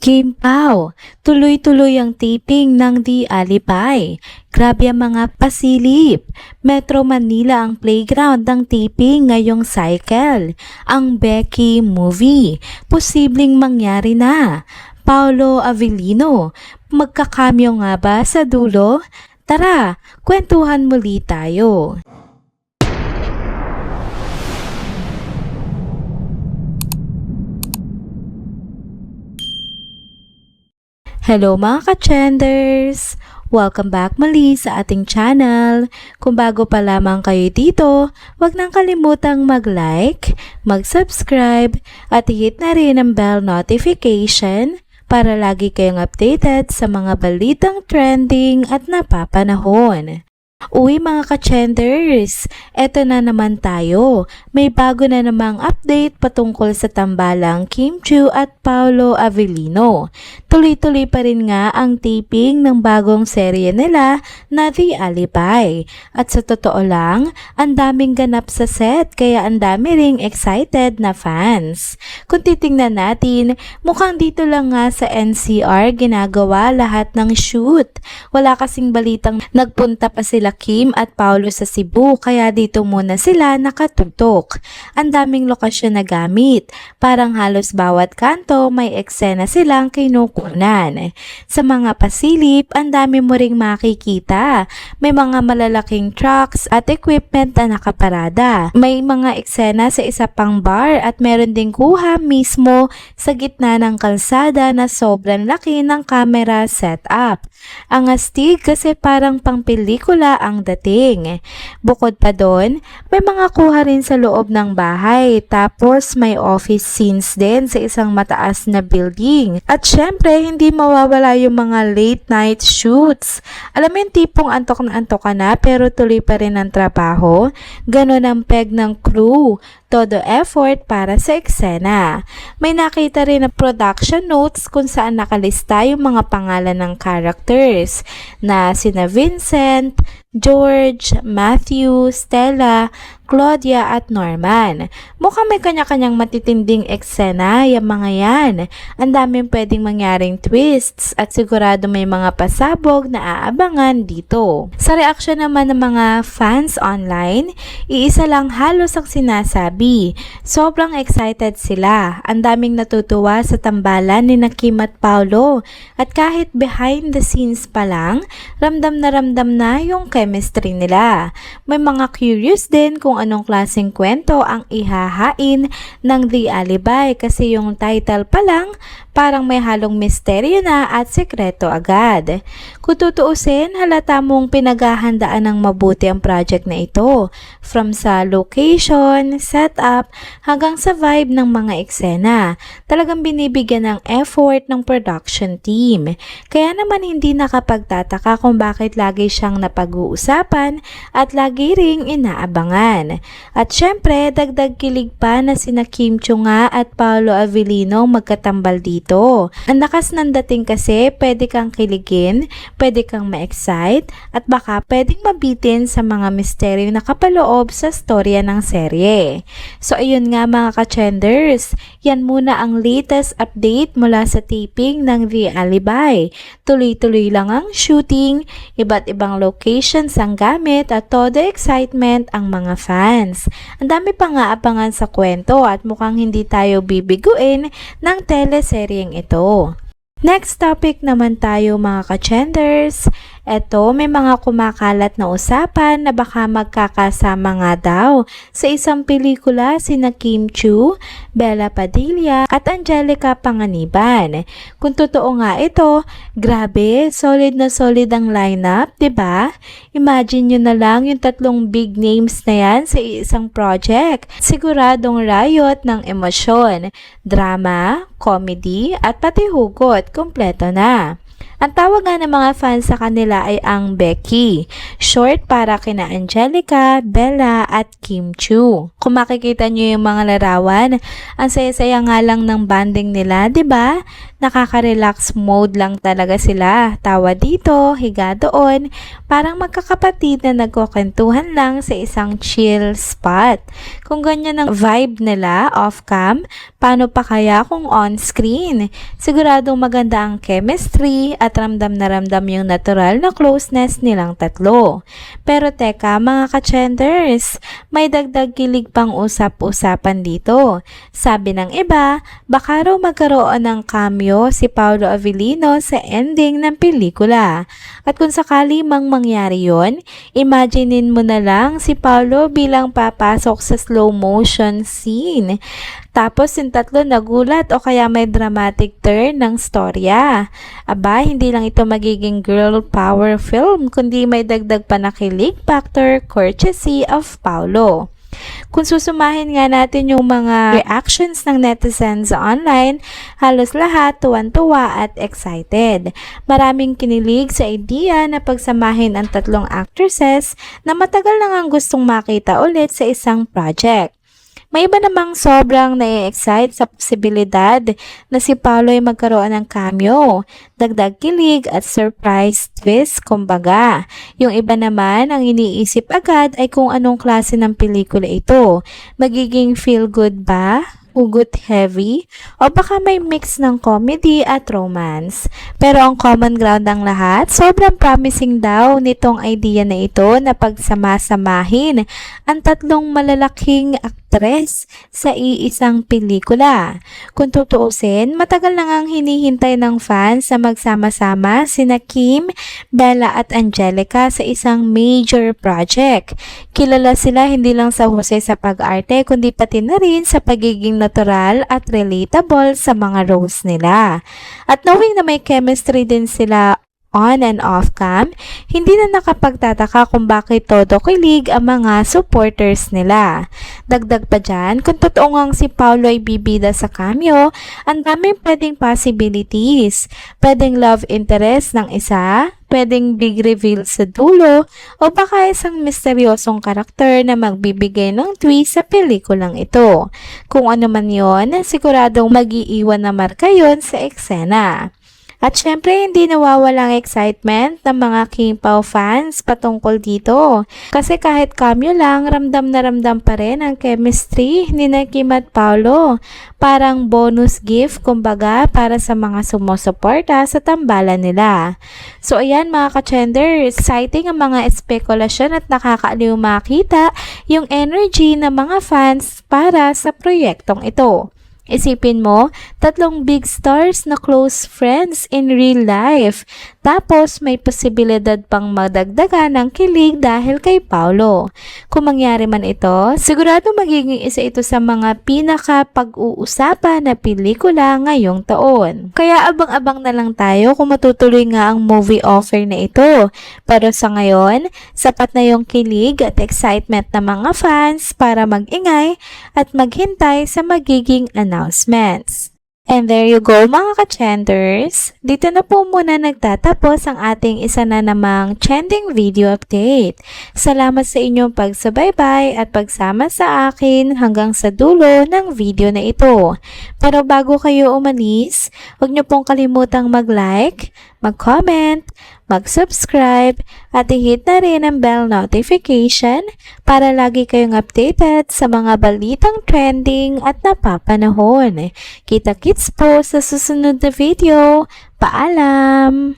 Kim Pao, tuloy-tuloy ang taping ng Di Alibay. Grabe ang mga pasilip. Metro Manila ang playground ng taping ngayong cycle. Ang Becky movie. Posibleng mangyari na. Paolo Avellino, magkakamyo nga ba sa dulo? Tara, kwentuhan muli tayo. Hello mga ka-trenders! Welcome back muli sa ating channel. Kung bago pa lamang kayo dito, huwag nang kalimutang mag-like, mag-subscribe, at hit na rin ang bell notification para lagi kayong updated sa mga balitang trending at napapanahon. Uy mga ka-trenders, eto na naman tayo. May bago na namang update patungkol sa tambalang Kim Chiu at Paolo Avellino. Tuloy-tuloy pa rin nga ang taping ng bagong serye nila na The Alibay. At sa totoo lang, ang daming ganap sa set kaya ang dami ring excited na fans. Kung titingnan natin, mukhang dito lang nga sa NCR ginagawa lahat ng shoot. Wala kasing balitang nagpunta pa sila Kim at Paolo sa Cebu kaya dito muna sila nakatutok. Ang daming lokasyon na gamit. Parang halos bawat kanto may eksena silang kinukunan. Sa mga pasilip, ang dami mo ring makikita. May mga malalaking trucks at equipment na nakaparada. May mga eksena sa isa pang bar at meron ding kuha mismo sa gitna ng kalsada na sobrang laki ng camera setup. Ang astig kasi parang pang pelikula ang dating. Bukod pa doon, may mga kuha rin sa loob ng bahay tapos may office scenes din sa isang mataas na building. At syempre, hindi mawawala yung mga late night shoots. Alam mo yung tipong antok na antok ka na pero tuloy pa rin ang trabaho? Ganon ang peg ng crew. Todo effort para sa eksena. May nakita rin na production notes kung saan nakalista yung mga pangalan ng characters na sina Vincent, George, Matthew, Stella, Claudia at Norman. Mukhang may kanya-kanyang matitinding eksena yung mga yan. Ang daming pwedeng mangyaring twists at sigurado may mga pasabog na aabangan dito. Sa reaksyon naman ng mga fans online, iisa lang halos ang sinasabi. Sobrang excited sila. Ang daming natutuwa sa tambalan ni Kim at Paolo. At kahit behind the scenes pa lang, ramdam na yung chemistry nila. May mga curious din kung anong klaseng kwento ang ihahain ng The Alibay kasi yung title pa lang parang may halong misteryo na at sekreto agad. Kung tutuusin, halata mong pinaghahandaan ng mabuti ang project na ito. From sa location, setup, hanggang sa vibe ng mga eksena. Talagang binibigyan ng effort ng production team. Kaya naman hindi nakapagtataka kung bakit lagi siyang napag-uusapan at lagi ring inaabangan. At syempre, dagdag kilig pa na sina Kim Chiu nga at Paolo Avellino magkatambal dito. Ang lakas ng dating kasi, pwede kang kiligin, pwede kang ma-excite, at baka pwedeng mabitin sa mga misteryo na kapaloob sa storya ng serye. So ayun nga mga ka-trenders, yan muna ang latest update mula sa taping ng The Alibay. Tuloy-tuloy lang ang shooting, iba't ibang locations ang gamit at todo excitement ang mga fans. Ang dami pa nga abangan sa kwento at mukhang hindi tayo bibiguin ng teleseryeng ito. Next topic naman tayo mga ka-trenders. Eto, may mga kumakalat na usapan na baka magkakasama nga daw sa isang pelikula sina Kim Chiu, Bella Padilla at Angelica Panganiban. Kung totoo nga ito, grabe, solid na solid ang lineup, 'di ba? Imagine nyo na lang yung tatlong big names na yan sa isang project. Siguradong riot ng emosyon, drama, comedy at pati hugot, kompleto na. Ang tawag nga ng mga fans sa kanila ay ang Becky, short para kina Angelica, Bella at Kim Chiu. Kung makikita nyo yung mga larawan, ang saya-saya nga lang ng banding nila, 'di ba? Nakaka-relax mode lang talaga sila. Tawa dito, higa doon, parang magkakapatid na nagkukwentuhan lang sa isang chill spot. Kung ganyan ang vibe nila off-cam, Paano pa kaya kung on-screen? Siguradong maganda ang chemistry at ramdam na ramdam yung natural na closeness nilang tatlo. Pero teka mga ka-chenders, may dagdag kilig pang usap-usapan dito. Sabi ng iba, baka raw magkaroon ng cameo si Paolo Avellino sa ending ng pelikula. At kung sakali mang mangyari yon, imaginein mo na lang si Paolo bilang papasok sa slow motion scene. Tapos yung tatlo nagulat o kaya may dramatic turn ng storya. Aba, hindi lang ito magiging girl power film, kundi may dagdag pa na kilig factor courtesy of Paolo. Kung susumahin nga natin yung mga reactions ng netizens online, halos lahat tuwan-tuwa at excited. Maraming kinilig sa idea na pagsamahin ang tatlong actresses na matagal na ngang gustong makita ulit sa isang project. May iba namang sobrang na-excite sa posibilidad na si Paolo ay magkaroon ng cameo, dagdag kilig at surprise twist kumbaga. Yung iba naman ang iniisip agad ay kung anong klase ng pelikula ito. Magiging feel good ba? Hugot heavy? O baka may mix ng comedy at romance? Pero ang common ground ng lahat, sobrang promising daw nitong idea na ito na pagsama-samahin ang tatlong malalaking aktres sa iisang pelikula. Kung tutuusin, matagal na ngang hinihintay ng fans na magsama-sama sina Kim, Bella at Angelica sa isang major project. Kilala sila hindi lang sa husay sa pag-arte kundi pati na rin sa pagiging natural at relatable sa mga roles nila. At knowing na may chemistry din sila on and off cam, hindi na nakapagtataka kung bakit todo kilig ang mga supporters nila. Dagdag pa dyan, kung totoo ngang si Paolo ay bibida sa cameo, ang daming pwedeng possibilities. Pwedeng love interest ng isa, pwedeng big reveal sa dulo, o baka isang misteryosong karakter na magbibigay ng twist sa pelikulang ito. Kung ano man yon, siguradong mag-iiwan na marka yon sa eksena. At syempre, hindi nawawalang excitement ng mga King Pao fans patungkol dito. Kasi kahit cameo lang, ramdam na ramdam pa rin ang chemistry ni Kim at Paolo. Parang bonus gift, kumbaga, para sa mga sumusuporta sa tambalan nila. So ayan mga ka-chender, exciting ang mga espekulasyon at nakakaaliw makita yung energy ng mga fans para sa proyektong ito. Isipin mo, tatlong big stars na close friends in real life. Tapos may posibilidad pang madagdagan ng kilig dahil kay Paolo. Kung mangyari man ito, sigurado magiging isa ito sa mga pinaka-pag-uusapan na pelikula ngayong taon. Kaya abang-abang na lang tayo kung matutuloy nga ang movie offer na ito. Pero sa ngayon, sapat na yung kilig at excitement ng mga fans para mag-ingay at maghintay sa magiging announcements. And there you go mga ka-chenders. Dito na po muna nagtatapos ang ating isa na namang trending video update. Salamat sa inyong pagsubaybay at pagsama sa akin hanggang sa dulo ng video na ito. Pero bago kayo umalis, huwag niyo pong kalimutang mag-like, mag-comment, mag-subscribe at i-hit na rin ang bell notification para lagi kayong updated sa mga balitang trending at napapanahon. Kita-kits po sa susunod na video. Paalam!